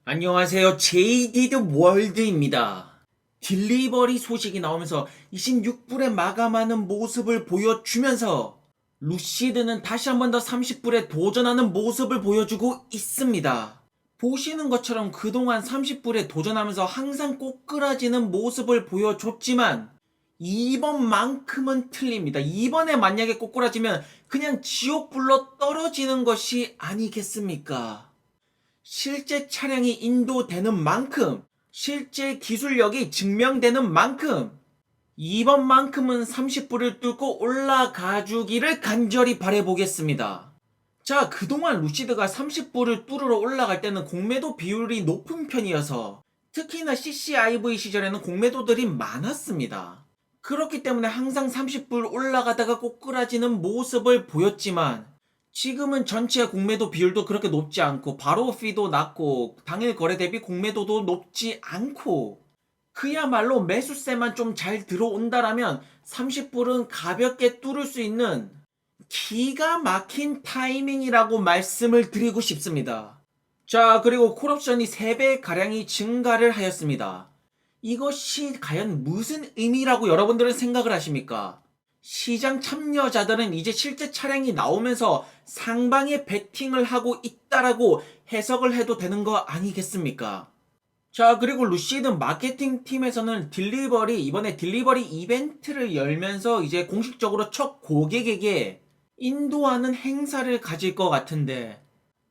안녕하세요. 제이디드 월드입니다. 딜리버리 소식이 나오면서 26불에 마감하는 모습을 보여주면서 루시드는 다시 한 번 더 30불에 도전하는 모습을 보여주고 있습니다. 보시는 것처럼 그동안 30불에 도전하면서 항상 꼬꾸라지는 모습을 보여줬지만 이번만큼은 틀립니다. 이번에 만약에 꼬꾸라지면 그냥 지옥불로 떨어지는 것이 아니겠습니까? 실제 차량이 인도되는 만큼, 실제 기술력이 증명되는 만큼, 이번만큼은 30불을 뚫고 올라가 주기를 간절히 바라보겠습니다. 자, 그동안 루시드가 30불을 뚫으러 올라갈 때는 공매도 비율이 높은 편이어서 특히나 CCIV 시절에는 공매도들이 많았습니다. 그렇기 때문에 항상 30불 올라가다가 꼬꾸라지는 모습을 보였지만 지금은 전체 공매도 비율도 그렇게 높지 않고 바로 피도 낮고 당일 거래 대비 공매도도 높지 않고 그야말로 매수세만 좀 잘 들어온다라면 30불은 가볍게 뚫을 수 있는 기가 막힌 타이밍이라고 말씀을 드리고 싶습니다. 자, 그리고 콜옵션이 3배가량이 증가를 하였습니다. 이것이 과연 무슨 의미라고 여러분들은 생각을 하십니까? 시장 참여자들은 이제 실제 차량이 나오면서 상방에 베팅을 하고 있다라고 해석을 해도 되는 거 아니겠습니까? 자, 그리고 루시드 마케팅 팀에서는 이번에 딜리버리 이벤트를 열면서 이제 공식적으로 첫 고객에게 인도하는 행사를 가질 것 같은데,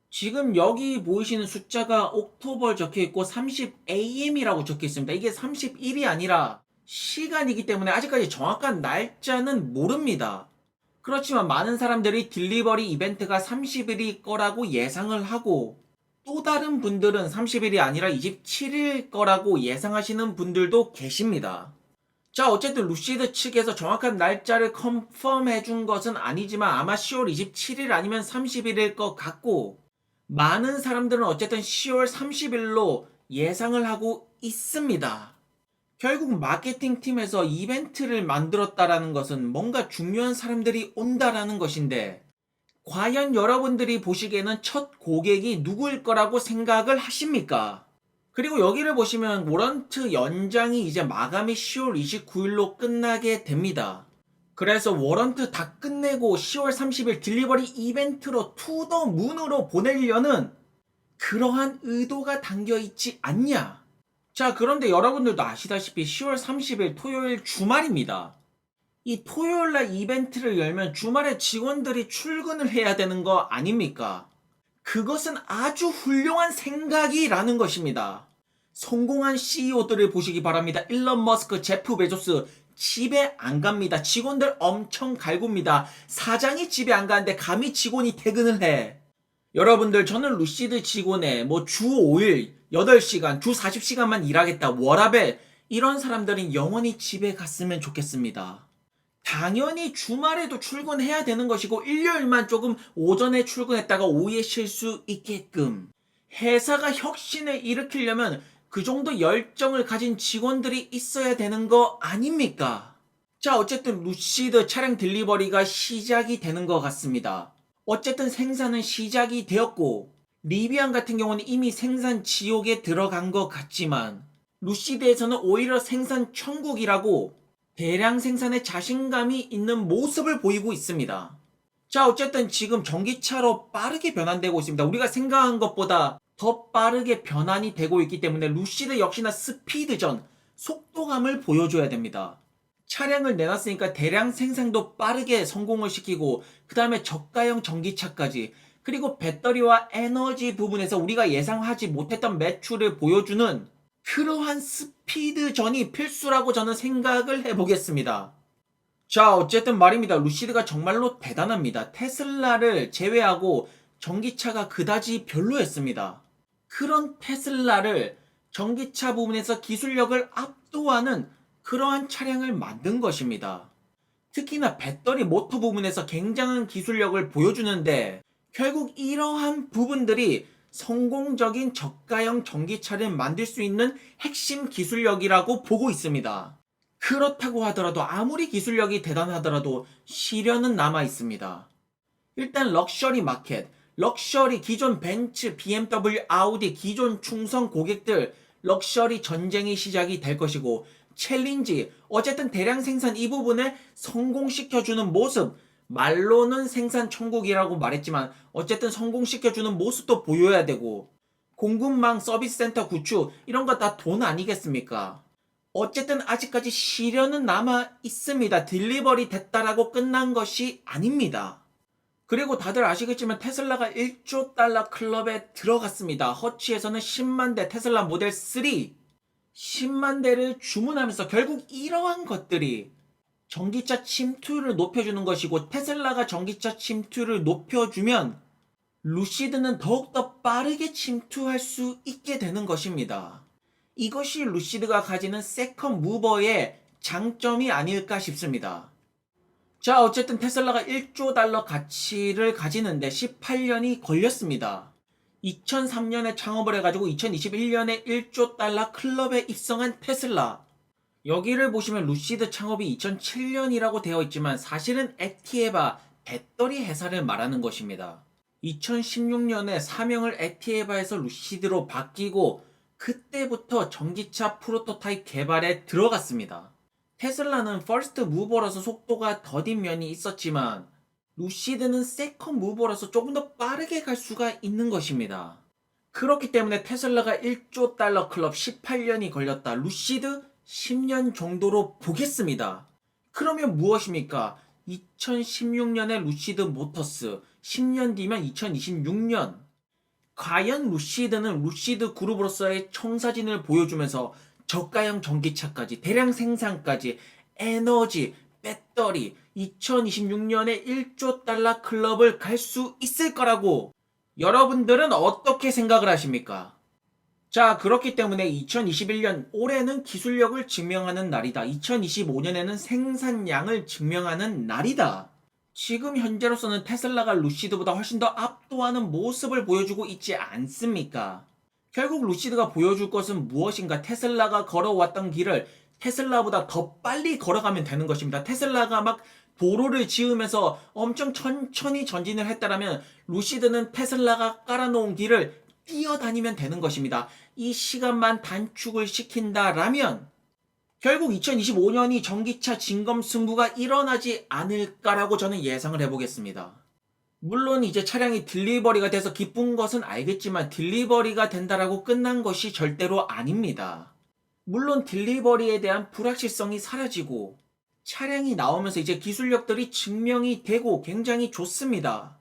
지금 여기 보이시는 숫자가 옥토버 적혀있고 30AM이라고 적혀있습니다. 이게 31이 아니라 시간이기 때문에 아직까지 정확한 날짜는 모릅니다. 그렇지만 많은 사람들이 딜리버리 이벤트가 30일일 거라고 예상을 하고 또 다른 분들은 30일이 아니라 27일 거라고 예상하시는 분들도 계십니다. 자, 어쨌든 루시드 측에서 정확한 날짜를 컨펌 해준 것은 아니지만 아마 10월 27일 아니면 30일일 것 같고 많은 사람들은 어쨌든 10월 30일로 예상을 하고 있습니다. 결국 마케팅 팀에서 이벤트를 만들었다라는 것은 뭔가 중요한 사람들이 온다라는 것인데 과연 여러분들이 보시기에는 첫 고객이 누구일 거라고 생각을 하십니까? 그리고 여기를 보시면 워런트 연장이 이제 마감이 10월 29일로 끝나게 됩니다. 그래서 워런트 다 끝내고 10월 30일 딜리버리 이벤트로 투더 문으로 보내려는 그러한 의도가 담겨 있지 않냐? 자, 그런데 여러분들도 아시다시피 10월 30일 토요일 주말입니다. 이 토요일날 이벤트를 열면 주말에 직원들이 출근을 해야 되는 거 아닙니까? 그것은 아주 훌륭한 생각이라는 것입니다. 성공한 CEO들을 보시기 바랍니다. 일론 머스크, 제프 베조스 집에 안 갑니다. 직원들 엄청 갈굽니다. 사장이 집에 안 가는데 감히 직원이 퇴근을 해. 여러분들, 저는 루시드 직원의 주 5일 8시간, 주 40시간만 일하겠다. 워라벨 이런 사람들은 영원히 집에 갔으면 좋겠습니다. 당연히 주말에도 출근해야 되는 것이고 일요일만 조금 오전에 출근했다가 오후에 쉴 수 있게끔 회사가 혁신을 일으키려면 그 정도 열정을 가진 직원들이 있어야 되는 거 아닙니까? 자, 어쨌든 루시드 차량 딜리버리가 시작이 되는 것 같습니다. 어쨌든 생산은 시작이 되었고 리비안 같은 경우는 이미 생산 지옥에 들어간 것 같지만 루시드에서는 오히려 생산 천국이라고 대량 생산에 자신감이 있는 모습을 보이고 있습니다. 자, 어쨌든 지금 전기차로 빠르게 변환되고 있습니다. 우리가 생각한 것보다 더 빠르게 변환이 되고 있기 때문에 루시드 역시나 스피드전, 속도감을 보여줘야 됩니다. 차량을 내놨으니까 대량 생산도 빠르게 성공을 시키고 그 다음에 저가형 전기차까지 그리고 배터리와 에너지 부분에서 우리가 예상하지 못했던 매출을 보여주는 그러한 스피드전이 필수라고 저는 생각을 해보겠습니다. 자, 어쨌든 말입니다. 루시드가 정말로 대단합니다. 테슬라를 제외하고 전기차가 그다지 별로였습니다. 그런 테슬라를 전기차 부분에서 기술력을 압도하는 그러한 차량을 만든 것입니다. 특히나 배터리 모터 부분에서 굉장한 기술력을 보여주는데 결국 이러한 부분들이 성공적인 저가형 전기차를 만들 수 있는 핵심 기술력이라고 보고 있습니다. 그렇다고 하더라도 아무리 기술력이 대단하더라도 시련은 남아 있습니다. 일단 럭셔리 마켓, 럭셔리 기존 벤츠, BMW, 아우디 기존 충성 고객들 럭셔리 전쟁이 시작이 될 것이고 챌린지 어쨌든 대량 생산 이 부분을 성공시켜주는 모습 말로는 생산 천국이라고 말했지만 어쨌든 성공시켜주는 모습도 보여야 되고 공급망 서비스 센터 구축 이런 거 다 돈 아니겠습니까? 어쨌든 아직까지 시련은 남아 있습니다. 딜리버리 됐다라고 끝난 것이 아닙니다. 그리고 다들 아시겠지만 테슬라가 1조 달러 클럽에 들어갔습니다. 허치에서는 10만 대 테슬라 모델 3 10만 대를 주문하면서 결국 이러한 것들이 전기차 침투율을 높여주는 것이고 테슬라가 전기차 침투율을 높여주면 루시드는 더욱더 빠르게 침투할 수 있게 되는 것입니다. 이것이 루시드가 가지는 세컨 무버의 장점이 아닐까 싶습니다. 자, 어쨌든 테슬라가 1조 달러 가치를 가지는데 18년이 걸렸습니다. 2003년에 창업을 해가지고 2021년에 1조 달러 클럽에 입성한 테슬라. 여기를 보시면 루시드 창업이 2007년이라고 되어 있지만 사실은 에티에바 배터리 회사를 말하는 것입니다. 2016년에 사명을 에티에바에서 루시드로 바뀌고 그때부터 전기차 프로토타입 개발에 들어갔습니다. 테슬라는 퍼스트 무버라서 속도가 더딘 면이 있었지만 루시드는 세컨 무버라서 조금 더 빠르게 갈 수가 있는 것입니다. 그렇기 때문에 테슬라가 1조 달러 클럽 18년이 걸렸다. 루시드 10년 정도로 보겠습니다. 그러면 무엇입니까? 2016년에 루시드 모터스, 10년 뒤면 2026년. 과연 루시드는 루시드 그룹으로서의 청사진을 보여주면서 저가형 전기차까지, 대량 생산까지, 에너지, 배터리, 2026년에 1조 달러 클럽을 갈 수 있을 거라고 여러분들은 어떻게 생각을 하십니까? 자, 그렇기 때문에 2021년 올해는 기술력을 증명하는 날이다. 2025년에는 생산량을 증명하는 날이다. 지금 현재로서는 테슬라가 루시드보다 훨씬 더 압도하는 모습을 보여주고 있지 않습니까? 결국 루시드가 보여줄 것은 무엇인가? 테슬라가 걸어왔던 길을 테슬라보다 더 빨리 걸어가면 되는 것입니다. 테슬라가 막 도로를 지으면서 엄청 천천히 전진을 했다라면 루시드는 테슬라가 깔아놓은 길을 뛰어다니면 되는 것입니다. 이 시간만 단축을 시킨다라면 결국 2025년이 전기차 진검승부가 일어나지 않을까라고 저는 예상을 해보겠습니다. 물론 이제 차량이 딜리버리가 돼서 기쁜 것은 알겠지만 딜리버리가 된다라고 끝난 것이 절대로 아닙니다. 물론 딜리버리에 대한 불확실성이 사라지고 차량이 나오면서 이제 기술력들이 증명이 되고 굉장히 좋습니다.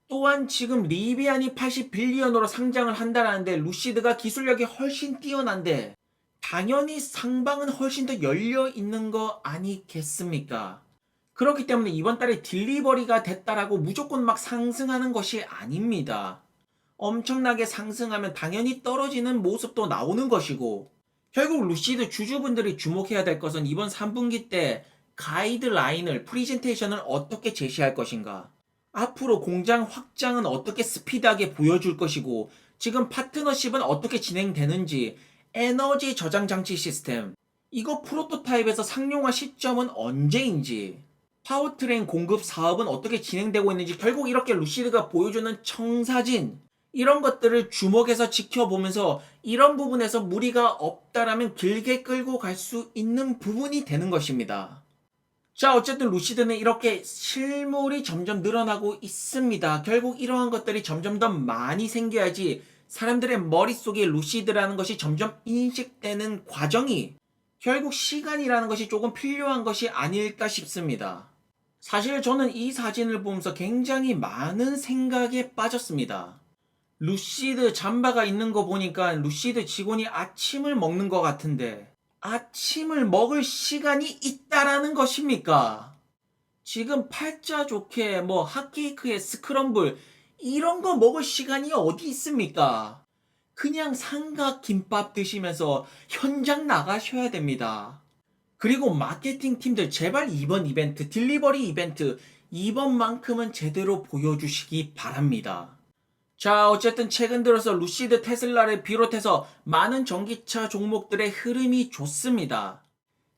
또한 지금 리비안이 80빌리언으로 상장을 한다라는데 루시드가 기술력이 훨씬 뛰어난데 당연히 상방은 훨씬 더 열려 있는 거 아니겠습니까? 그렇기 때문에 이번 달에 딜리버리가 됐다라고 무조건 막 상승하는 것이 아닙니다. 엄청나게 상승하면 당연히 떨어지는 모습도 나오는 것이고 결국 루시드 주주분들이 주목해야 될 것은 이번 3분기 때 가이드라인을 프리젠테이션을 어떻게 제시할 것인가, 앞으로 공장 확장은 어떻게 스피드하게 보여줄 것이고 지금 파트너십은 어떻게 진행되는지, 에너지 저장 장치 시스템 이거 프로토타입에서 상용화 시점은 언제인지, 파워트레인 공급 사업은 어떻게 진행되고 있는지 결국 이렇게 루시드가 보여주는 청사진 이런 것들을 주목해서 지켜보면서 이런 부분에서 무리가 없다라면 길게 끌고 갈 수 있는 부분이 되는 것입니다. 자, 어쨌든 루시드는 이렇게 실물이 점점 늘어나고 있습니다. 결국 이러한 것들이 점점 더 많이 생겨야지 사람들의 머릿속에 루시드라는 것이 점점 인식되는 과정이 결국 시간이라는 것이 조금 필요한 것이 아닐까 싶습니다. 사실 저는 이 사진을 보면서 굉장히 많은 생각에 빠졌습니다. 루시드 잠바가 있는 거 보니까 루시드 직원이 아침을 먹는 것 같은데 아침을 먹을 시간이 있다라는 것입니까? 지금 팔자 좋게 뭐 핫케이크에 스크럼블 이런 거 먹을 시간이 어디 있습니까? 그냥 삼각 김밥 드시면서 현장 나가셔야 됩니다. 그리고 마케팅 팀들 제발 이번 이벤트, 딜리버리 이벤트 이번만큼은 제대로 보여주시기 바랍니다. 자, 어쨌든 최근 들어서 루시드, 테슬라를 비롯해서 많은 전기차 종목들의 흐름이 좋습니다.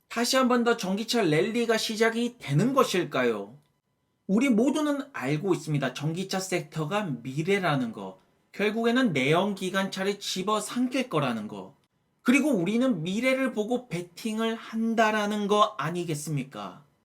다시 한 번 더 전기차 랠리가 시작이 되는 것일까요? 우리 모두는 알고 있습니다. 전기차 섹터가 미래라는 거. 결국에는 내연기관차를 집어삼킬 거라는 거. 그리고 우리는 미래를 보고 베팅을 한다라는 거 아니겠습니까?